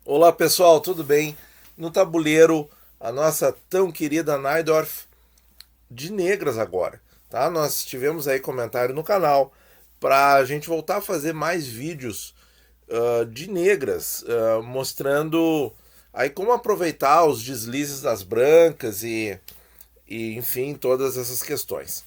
Olá pessoal, tudo bem? No tabuleiro, a nossa tão querida Najdorf de negras agora, tá? Nós tivemos aí comentário no canal para a gente voltar a fazer mais vídeos de negras, mostrando aí como aproveitar os deslizes das brancas e enfim, todas essas questões.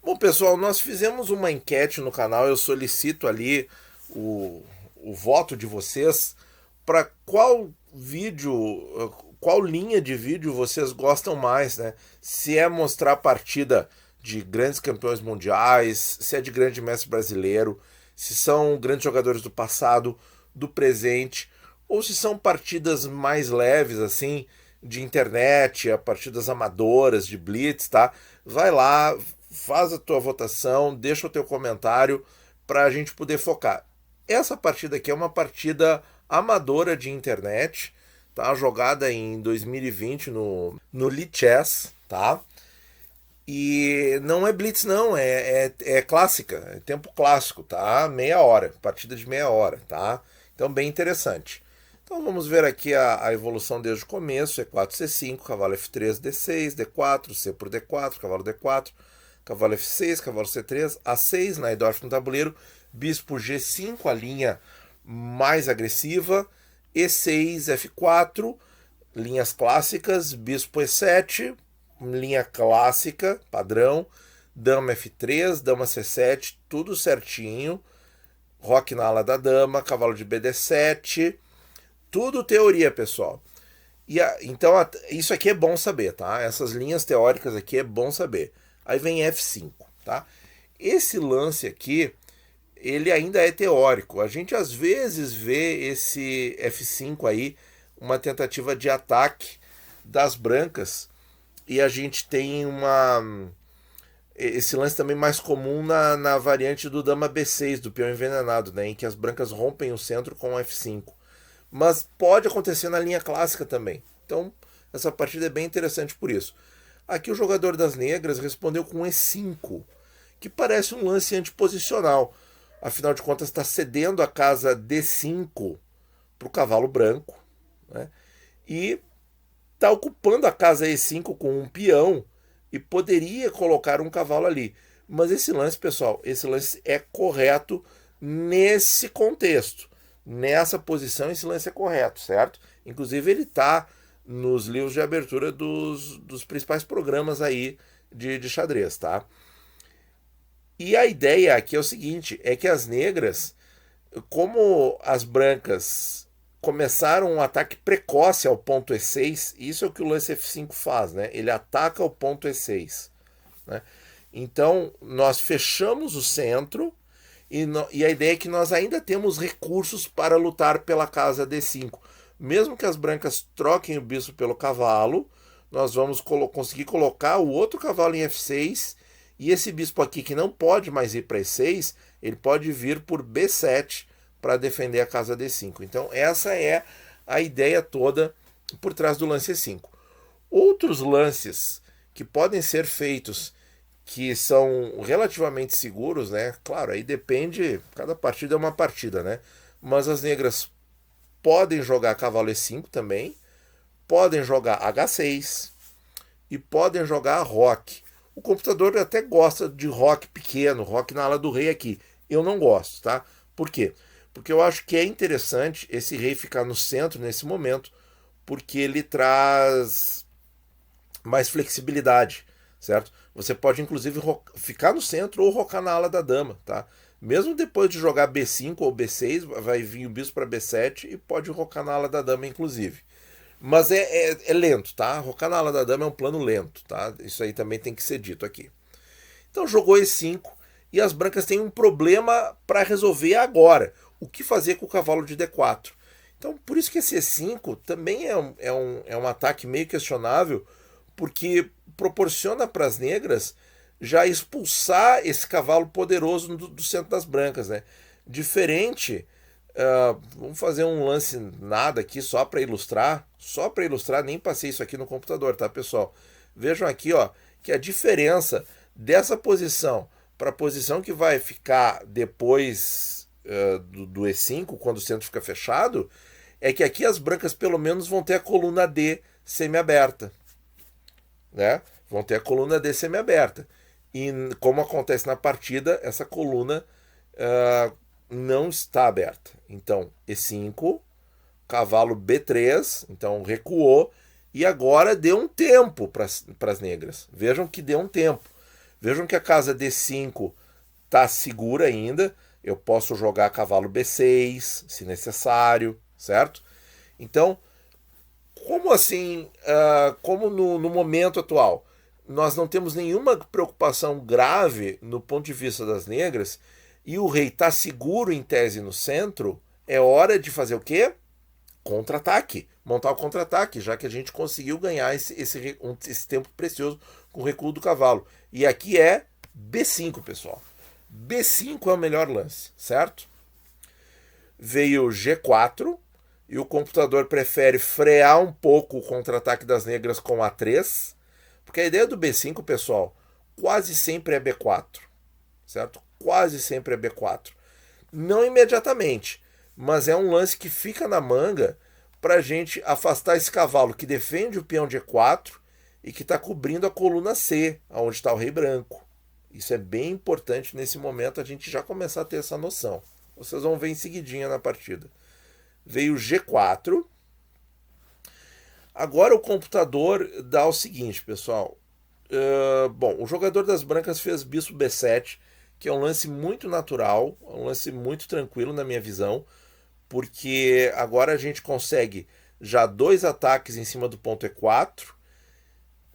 Bom pessoal, nós fizemos uma enquete no canal, eu solicito ali o, o voto de vocês para qual vídeo, qual linha de vídeo vocês gostam mais, né? Se é mostrar a partida de grandes campeões mundiais, se é de grande mestre brasileiro, se são grandes jogadores do passado, do presente, ou se são partidas mais leves, assim, de internet, partidas amadoras, de blitz, tá? Vai lá, faz a tua votação, deixa o teu comentário para a gente poder focar. Essa partida aqui é uma partida amadora de internet, tá? Jogada em 2020 no Lichess, tá? E não é blitz não, é clássica, é tempo clássico, tá? Meia hora, partida de meia hora, tá? Então bem interessante. Então vamos ver aqui a evolução desde o começo, E4, C5, cavalo F3, D6, D4, C por D4, cavalo D4, cavalo F6, cavalo C3, A6, Najdorf no tabuleiro, bispo G5, a linha mais agressiva, E6, F4, linhas clássicas, bispo E7, linha clássica, padrão, dama F3, dama C7, tudo certinho, roque na ala da dama, cavalo de BD7, tudo teoria, pessoal. Então, isso aqui é bom saber, tá? Essas linhas teóricas aqui é bom saber. Aí vem F5, tá? Esse lance aqui, ele ainda é teórico. A gente às vezes vê esse F5 aí, uma tentativa de ataque das brancas, e a gente tem esse lance também mais comum na variante do dama B6, do peão envenenado, né, em que as brancas rompem o centro com o F5. Mas pode acontecer na linha clássica também. Então, essa partida é bem interessante por isso. Aqui o jogador das negras respondeu com E5, que parece um lance antiposicional. Afinal de contas, está cedendo a casa D5 para o cavalo branco, né? E está ocupando a casa E5 com um peão e poderia colocar um cavalo ali. Mas esse lance, pessoal, esse lance é correto nesse contexto. Nessa posição, esse lance é correto, certo? Inclusive, ele está nos livros de abertura dos principais programas aí de xadrez, tá? E a ideia aqui é o seguinte, é que as negras, como as brancas começaram um ataque precoce ao ponto E6, isso é o que o lance F5 faz, né? Ele ataca o ponto E6, né? Então, nós fechamos o centro e a ideia é que nós ainda temos recursos para lutar pela casa D5. Mesmo que as brancas troquem o bispo pelo cavalo, nós vamos conseguir colocar o outro cavalo em F6 e esse bispo aqui que não pode mais ir para E6, ele pode vir por B7 para defender a casa D5. Então essa é a ideia toda por trás do lance E5. Outros lances que podem ser feitos que são relativamente seguros, né? Claro, aí depende, cada partida é uma partida, né? Mas as negras podem jogar cavalo E5 também, podem jogar H6 e podem jogar roque. O computador até gosta de roque pequeno, roque na ala do rei aqui. Eu não gosto, tá? Por quê? Porque eu acho que é interessante esse rei ficar no centro nesse momento, porque ele traz mais flexibilidade, certo? Você pode inclusive ficar no centro ou rocar na ala da dama, tá? Mesmo depois de jogar B5 ou B6, vai vir o bispo para B7 e pode rocar na ala da dama, inclusive. Mas é lento, tá? Rocar na ala da dama é um plano lento, tá? Isso aí também tem que ser dito aqui. Então jogou E5 e as brancas têm um problema para resolver agora. O que fazer com o cavalo de D4? Então, por isso que esse E5 também é um ataque meio questionável, porque proporciona para as negras já expulsar esse cavalo poderoso do centro das brancas, né? Diferente, vamos fazer um lance nada aqui só para ilustrar, nem passei isso aqui no computador, tá, pessoal? Vejam aqui, ó, que a diferença dessa posição para a posição que vai ficar depois do E5, quando o centro fica fechado, é que aqui as brancas pelo menos vão ter a coluna D semi-aberta, né? Vão ter a coluna D semi-aberta. E como acontece na partida, essa coluna não está aberta. Então, E5, cavalo B3, então recuou, e agora deu um tempo para as negras. Vejam que deu um tempo. Vejam que a casa D5 está segura ainda. Eu posso jogar cavalo B6, se necessário, certo? Então, como assim, como no momento atual, nós não temos nenhuma preocupação grave no ponto de vista das negras, e o rei está seguro em tese no centro, é hora de fazer o quê? Contra-ataque. Montar o contra-ataque, já que a gente conseguiu ganhar esse tempo precioso com o recuo do cavalo. E aqui é B5, pessoal. B5 é o melhor lance, certo? Veio G4, e o computador prefere frear um pouco o contra-ataque das negras com A3, porque a ideia do B5, pessoal, quase sempre é B4, certo? Quase sempre é B4. Não imediatamente, mas é um lance que fica na manga para a gente afastar esse cavalo que defende o peão de E4 e que está cobrindo a coluna C, onde está o rei branco. Isso é bem importante nesse momento a gente já começar a ter essa noção. Vocês vão ver em seguidinha na partida. Veio G4. Agora o computador dá o seguinte, pessoal. Bom, o jogador das brancas fez bispo B7, que é um lance muito natural, um lance muito tranquilo na minha visão, porque agora a gente consegue já 2 ataques em cima do ponto E4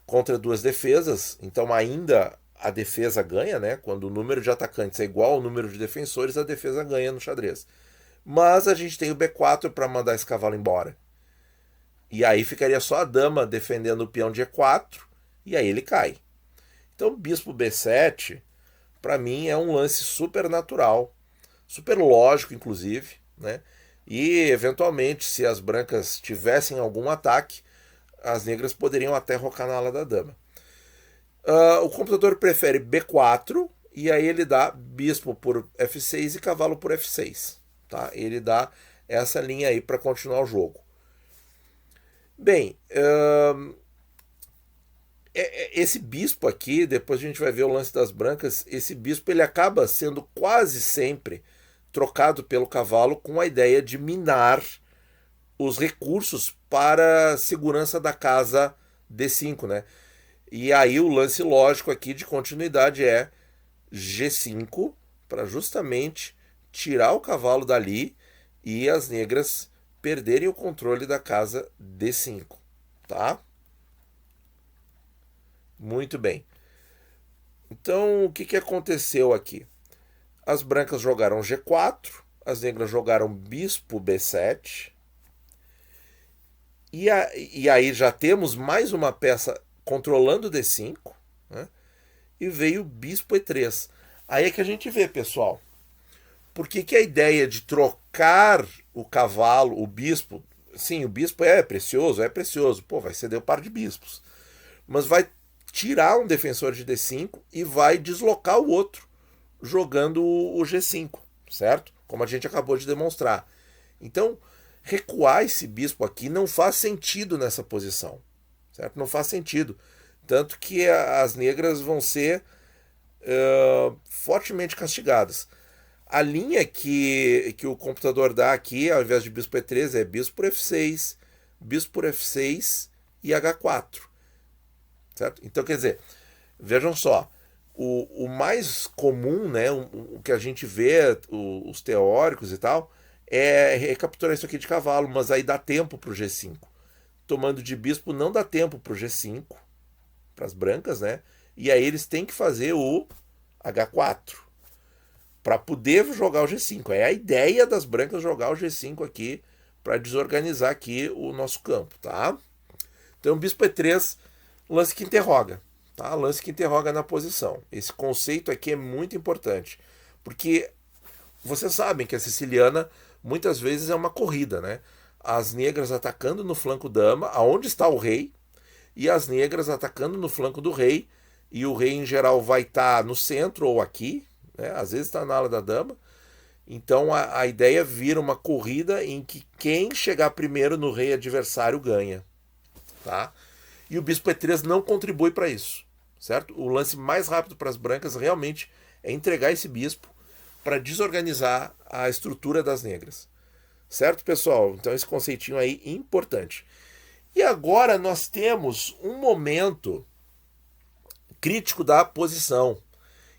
contra 2 defesas, então ainda a defesa ganha, né? Quando o número de atacantes é igual ao número de defensores, a defesa ganha no xadrez. Mas a gente tem o B4 para mandar esse cavalo embora. E aí ficaria só a dama defendendo o peão de E4, e aí ele cai. Então bispo B7, para mim, é um lance super natural, super lógico, inclusive, né? E, eventualmente, se as brancas tivessem algum ataque, as negras poderiam até rocar na ala da dama. O computador prefere B4, e aí ele dá bispo por F6 e cavalo por F6. Tá? Ele dá essa linha aí para continuar o jogo. Bem, esse bispo aqui, depois a gente vai ver o lance das brancas, esse bispo ele acaba sendo quase sempre trocado pelo cavalo com a ideia de minar os recursos para a segurança da casa D5, né? E aí o lance lógico aqui de continuidade é G5 para justamente tirar o cavalo dali e as negras perderem o controle da casa D5, tá? Muito bem. Então, o que aconteceu aqui? As brancas jogaram G4, as negras jogaram bispo B7, e aí já temos mais uma peça controlando o D5, né? E veio bispo E3. Aí é que a gente vê, pessoal, por que a ideia de trocar o cavalo, o bispo, sim, o bispo é precioso, pô, vai ceder o par de bispos, mas vai tirar um defensor de D5 e vai deslocar o outro, jogando o G5, certo? Como a gente acabou de demonstrar. Então, recuar esse bispo aqui não faz sentido nessa posição, certo? Não faz sentido. Tanto que as negras vão ser fortemente castigadas. A linha que o computador dá aqui, ao invés de bispo E3, é bispo por F6, bispo por F6 e H4. Certo? Então, quer dizer, vejam só, o mais comum, né, o que a gente vê, os teóricos e tal, é recapturar isso aqui de cavalo, mas aí dá tempo para o G5. Tomando de bispo não dá tempo para o G5, para as brancas, né? E aí eles têm que fazer o H4 para poder jogar o G5. É a ideia das brancas jogar o G5 aqui para desorganizar aqui o nosso campo, tá? Então, bispo E3, lance que interroga, tá? Lance que interroga na posição. Esse conceito aqui é muito importante, porque vocês sabem que a siciliana muitas vezes é uma corrida, né? As negras atacando no flanco dama, aonde está o rei, e as negras atacando no flanco do rei, e o rei em geral vai estar no centro ou aqui, né? Às vezes está na ala da dama, Então a ideia vira uma corrida em que quem chegar primeiro no rei adversário ganha, tá? E o bispo E3 não contribui para isso, certo? O lance mais rápido para as brancas realmente é entregar esse bispo para desorganizar a estrutura das negras. Certo, pessoal? Então esse conceitinho aí é importante. E agora nós temos um momento crítico da posição,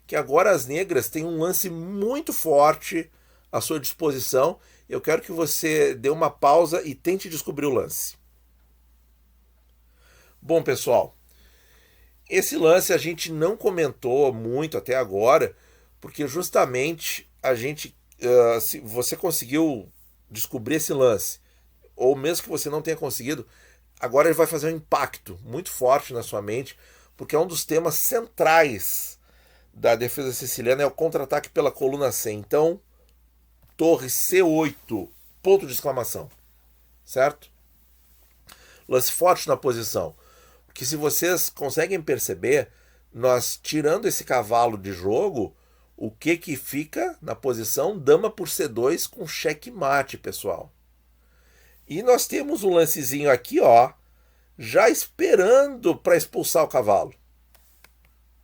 que agora as negras têm um lance muito forte à sua disposição. Eu quero que você dê uma pausa e tente descobrir o lance. Bom, pessoal, esse lance a gente não comentou muito até agora, porque justamente a gente, se você conseguiu descobrir esse lance, ou mesmo que você não tenha conseguido, agora ele vai fazer um impacto muito forte na sua mente, porque é um dos temas centrais da defesa siciliana, é o contra-ataque pela coluna C. Então, torre C8, ponto de exclamação, certo? Lance forte na posição. Porque se vocês conseguem perceber, nós tirando esse cavalo de jogo, o que fica na posição? Dama por C2 com checkmate, pessoal. E nós temos um lancezinho aqui, ó, já esperando para expulsar o cavalo.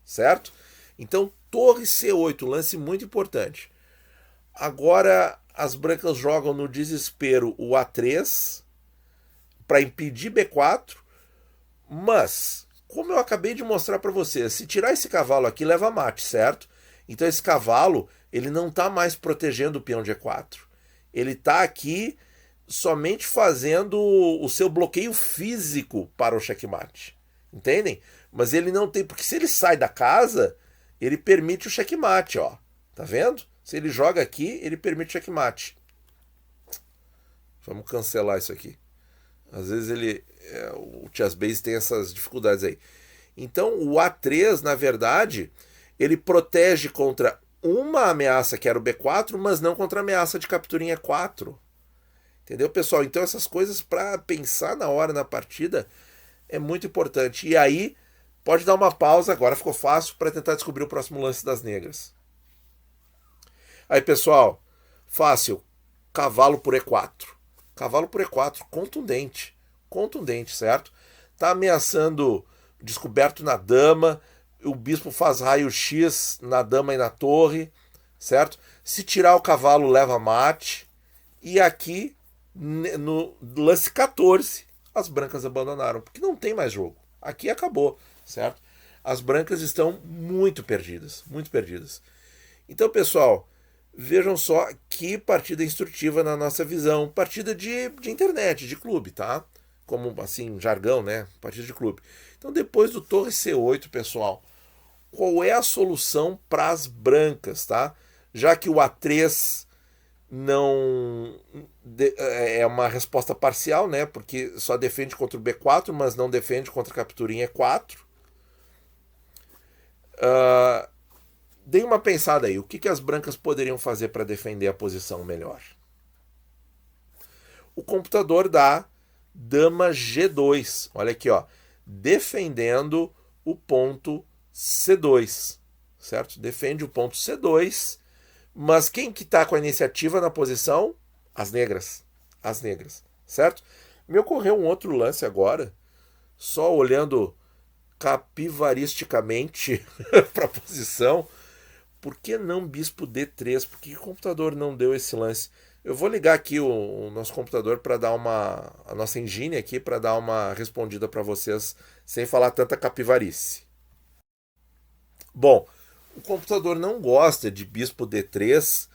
Certo? Então, torre C8, lance muito importante. Agora as brancas jogam no desespero o A3 para impedir B4, mas como eu acabei de mostrar para vocês, se tirar esse cavalo aqui leva mate, certo? Então esse cavalo ele não está mais protegendo o peão de E4. Ele está aqui somente fazendo o seu bloqueio físico para o checkmate. Entendem? Mas ele não tem, porque se ele sai da casa, ele permite o checkmate, ó. Tá vendo? Se ele joga aqui, ele permite o checkmate. Vamos cancelar isso aqui. Às vezes o chess base tem essas dificuldades aí. Então o A3, na verdade, ele protege contra uma ameaça que era o B4, mas não contra a ameaça de captura em E4. Entendeu, pessoal? Então essas coisas para pensar na hora na partida é muito importante. E aí pode dar uma pausa, agora ficou fácil, para tentar descobrir o próximo lance das negras. Aí, pessoal, fácil, cavalo por E4. Cavalo por E4, contundente. Contundente, certo? Tá ameaçando descoberto na dama, o bispo faz raio-x na dama e na torre, certo? Se tirar o cavalo, leva mate. E aqui, no lance 14, as brancas abandonaram, porque não tem mais jogo. Aqui acabou, certo? As brancas estão muito perdidas, muito perdidas. Então, pessoal, vejam só que partida instrutiva na nossa visão. Partida de internet, de clube, tá? Como, assim, jargão, né? Partida de clube. Então, depois do torre C8, pessoal, qual é a solução para as brancas, tá? Já que o A3 não é uma resposta parcial, né? Porque só defende contra o B4, mas não defende contra a captura em E4. Dê uma pensada aí, o que as brancas poderiam fazer para defender a posição melhor? O computador dá dama G2, olha aqui, ó, defendendo o ponto C2, certo? Defende o ponto C2, mas quem que está com a iniciativa na posição? As negras, certo? Me ocorreu um outro lance agora, só olhando capivaristicamente para a posição. Por que não bispo D3? Por que o computador não deu esse lance? Eu vou ligar aqui o nosso computador para dar a nossa engine aqui para dar uma respondida para vocês sem falar tanta capivarice. Bom, o computador não gosta de bispo D3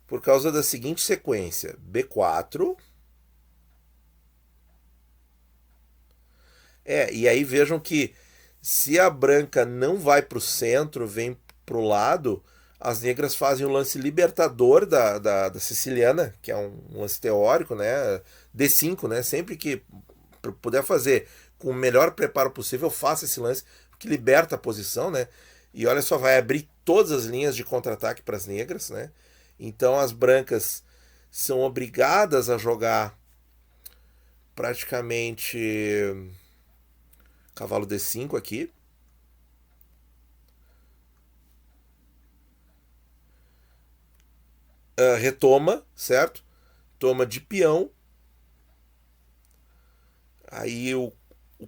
por causa da seguinte sequência: B4. E aí vejam que se a branca não vai para o centro, vem para o lado, as negras fazem o lance libertador da siciliana, que é um lance teórico, né? D5, né? Sempre que puder fazer com o melhor preparo possível, faça esse lance, que liberta a posição, né? E olha só, vai abrir todas as linhas de contra-ataque para as negras, né? Então as brancas são obrigadas a jogar praticamente cavalo D5 aqui. retoma, certo? Toma de peão. Aí o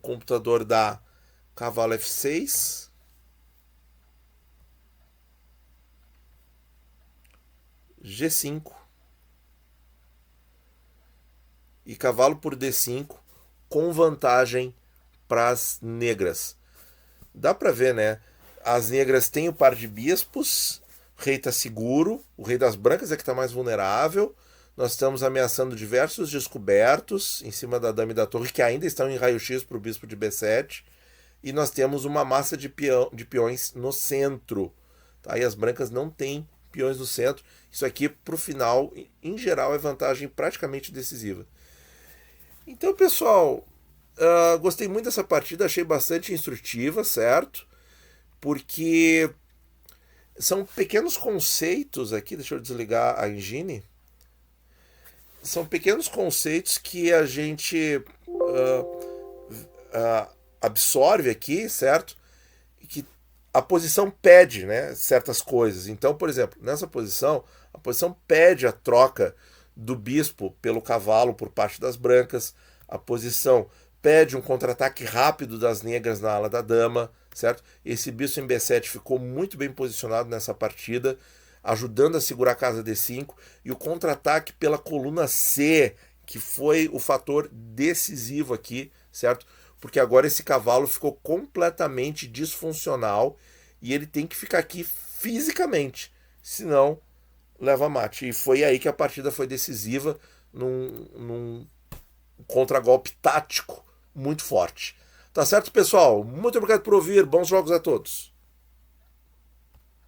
computador dá cavalo F6. G5. E cavalo por D5 com vantagem para as negras. Dá para ver, né? As negras têm o par de bispos, o rei está seguro, o rei das brancas é que está mais vulnerável. Nós estamos ameaçando diversos descobertos em cima da dama e da torre, que ainda estão em raio-x para o bispo de B7. E nós temos uma massa de peões no centro. Tá? E as brancas não têm peões no centro. Isso aqui, para o final, em geral, é vantagem praticamente decisiva. Então, pessoal, gostei muito dessa partida, achei bastante instrutiva, certo? Porque são pequenos conceitos aqui, deixa eu desligar a engine. São pequenos conceitos que a gente absorve aqui, certo? Que a posição pede, né, certas coisas. Então, por exemplo, nessa posição, a posição pede a troca do bispo pelo cavalo por parte das brancas. A posição pede um contra-ataque rápido das negras na ala da dama, certo? Esse bispo em B7 ficou muito bem posicionado nessa partida, ajudando a segurar a casa D5, e o contra-ataque pela coluna C, que foi o fator decisivo aqui, certo? Porque agora esse cavalo ficou completamente disfuncional e ele tem que ficar aqui fisicamente, senão leva mate. E foi aí que a partida foi decisiva, num contragolpe tático muito forte. Tá certo, pessoal? Muito obrigado por ouvir. Bons jogos a todos.